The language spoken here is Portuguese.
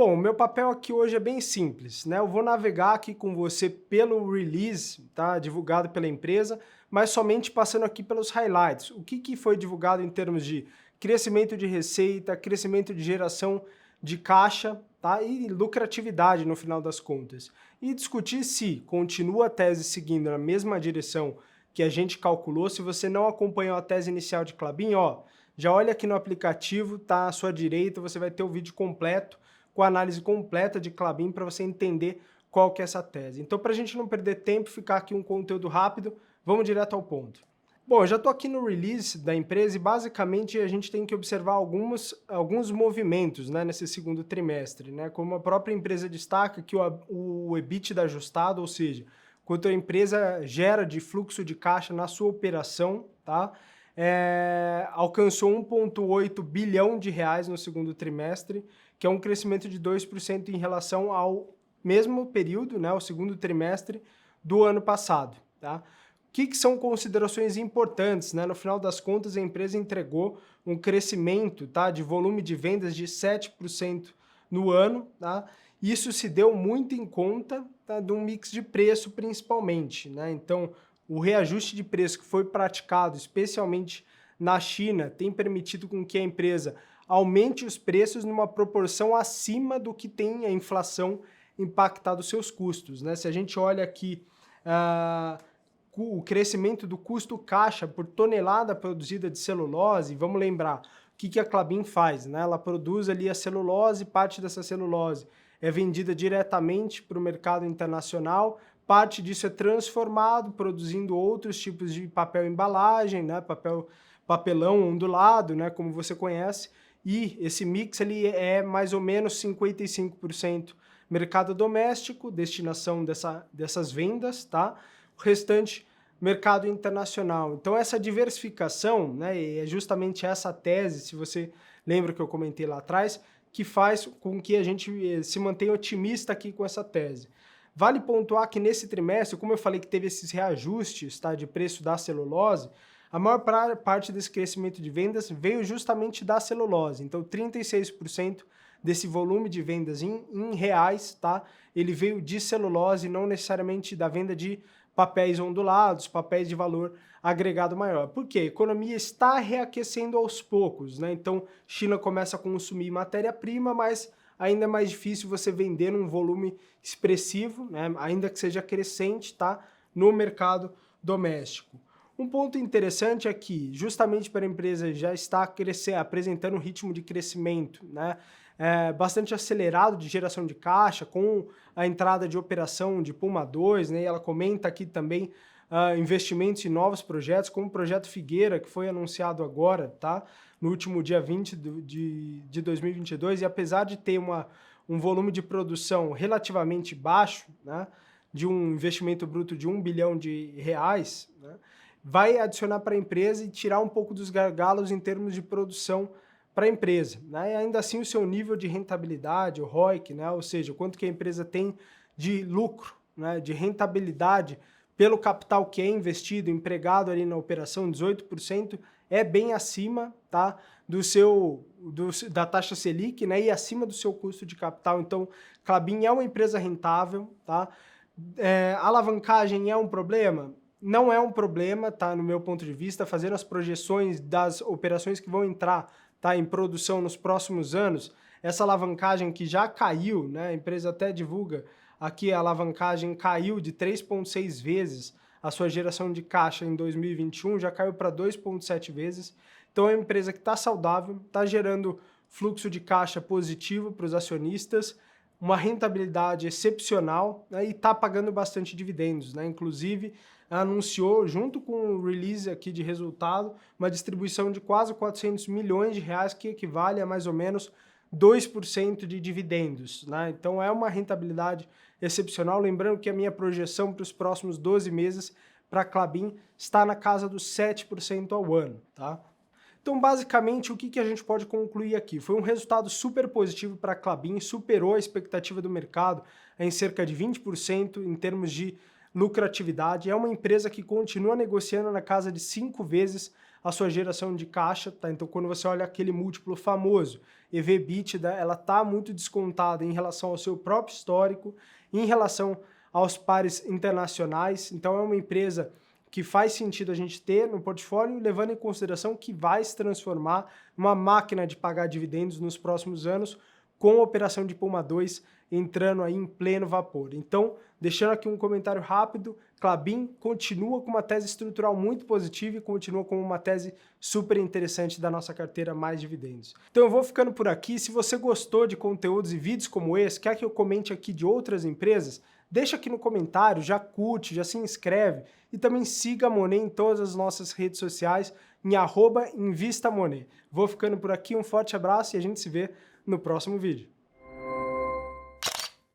Bom, o meu papel aqui hoje é bem simples, né? Eu vou navegar aqui com você pelo release, tá? Divulgado pela empresa, mas somente passando aqui pelos highlights. O que foi divulgado em termos de crescimento de receita, crescimento de geração de caixa, tá? E lucratividade no final das contas. E discutir se continua a tese seguindo na mesma direção que a gente calculou. Se você não acompanhou a tese inicial de Klabin, ó, já olha aqui no aplicativo, tá à sua direita, você vai ter o vídeo completo com a análise completa de Klabin para você entender qual que é essa tese. Então, para a gente não perder tempo, ficar aqui um conteúdo rápido, vamos direto ao ponto. Bom, eu já estou aqui no release da empresa e basicamente a gente tem que observar alguns movimentos, né, nesse segundo trimestre, né, como a própria empresa destaca que o EBITDA ajustado, ou seja, quanto a empresa gera de fluxo de caixa na sua operação, tá? Alcançou 1,8 bilhão de reais no segundo trimestre, que é um crescimento de 2% em relação ao mesmo período, né, o segundo trimestre do ano passado. Tá? O que são considerações importantes? Né? No final das contas, a empresa entregou um crescimento, tá, de volume de vendas de 7% no ano. Tá? Isso se deu muito em conta, tá, de um mix de preço principalmente. Né? Então, o reajuste de preço que foi praticado, especialmente na China, tem permitido com que a empresa aumente os preços numa proporção acima do que tem a inflação impactado os seus custos. Né? Se a gente olha aqui o crescimento do custo caixa por tonelada produzida de celulose, vamos lembrar, o que a Klabin faz? Né? Ela produz ali a celulose, parte dessa celulose é vendida diretamente para o mercado internacional, parte disso é transformado, produzindo outros tipos de papel embalagem, né? Papelão ondulado, né? Como você conhece, e esse mix ele é mais ou menos 55% mercado doméstico, destinação dessas vendas, tá? O restante, mercado internacional. Então, essa diversificação, né, e é justamente essa tese, se você lembra que eu comentei lá atrás, que faz com que a gente se mantenha otimista aqui com essa tese. Vale pontuar que nesse trimestre, como eu falei que teve esses reajustes, tá, de preço da celulose, a maior parte desse crescimento de vendas veio justamente da celulose. Então, 36% desse volume de vendas em reais, tá, ele veio de celulose, não necessariamente da venda de papéis ondulados, papéis de valor agregado maior. Por quê? A economia está reaquecendo aos poucos, né? Então, China começa a consumir matéria-prima, mas ainda é mais difícil você vender num volume expressivo, né? Ainda que seja crescente, tá, no mercado doméstico. Um ponto interessante é que, justamente para a empresa já estar apresentando um ritmo de crescimento, né, bastante acelerado de geração de caixa, com a entrada de operação de Puma II, né, e ela comenta aqui também investimentos em novos projetos, como o Projeto Figueira, que foi anunciado agora, tá, no último dia 20 de 2022, e apesar de ter um volume de produção relativamente baixo, né, de um investimento bruto de 1 bilhão de reais, né, vai adicionar para a empresa e tirar um pouco dos gargalos em termos de produção para a empresa. Né? E ainda assim o seu nível de rentabilidade, o ROIC, né? Ou seja, o quanto que a empresa tem de lucro, né? De rentabilidade pelo capital que é investido, empregado ali na operação, 18%, é bem acima, tá, da taxa Selic, né? E acima do seu custo de capital. Então, Klabin é uma empresa rentável. Tá? Alavancagem é um problema? Não é um problema, tá, no meu ponto de vista, fazendo as projeções das operações que vão entrar, tá, em produção nos próximos anos, essa alavancagem que já caiu, né, a empresa até divulga aqui, a alavancagem caiu de 3,6 vezes a sua geração de caixa em 2021, já caiu para 2,7 vezes, então é uma empresa que está saudável, está gerando fluxo de caixa positivo para os acionistas, uma rentabilidade excepcional, né, e está pagando bastante dividendos, né, inclusive anunciou, junto com o release aqui de resultado, uma distribuição de quase 400 milhões de reais, que equivale a mais ou menos 2% de dividendos. Né? Então é uma rentabilidade excepcional, lembrando que a minha projeção para os próximos 12 meses para a Klabin está na casa dos 7% ao ano. Tá? Então, basicamente, o que a gente pode concluir aqui? Foi um resultado super positivo para a Klabin, superou a expectativa do mercado em cerca de 20% em termos de lucratividade. É uma empresa que continua negociando na casa de 5 vezes a sua geração de caixa, tá? Então, quando você olha aquele múltiplo famoso, EV/EBITDA, ela está muito descontada em relação ao seu próprio histórico, em relação aos pares internacionais. Então, é uma empresa que faz sentido a gente ter no portfólio, levando em consideração que vai se transformar numa máquina de pagar dividendos nos próximos anos, com a operação de Puma II entrando aí em pleno vapor. Então, deixando aqui um comentário rápido, Klabin continua com uma tese estrutural muito positiva e continua com uma tese super interessante da nossa carteira mais dividendos. Então eu vou ficando por aqui. Se você gostou de conteúdos e vídeos como esse, quer que eu comente aqui de outras empresas, deixa aqui no comentário, já curte, já se inscreve e também siga a Monet em todas as nossas redes sociais em @InvistaMonet. Vou ficando por aqui, um forte abraço e a gente se vê no próximo vídeo.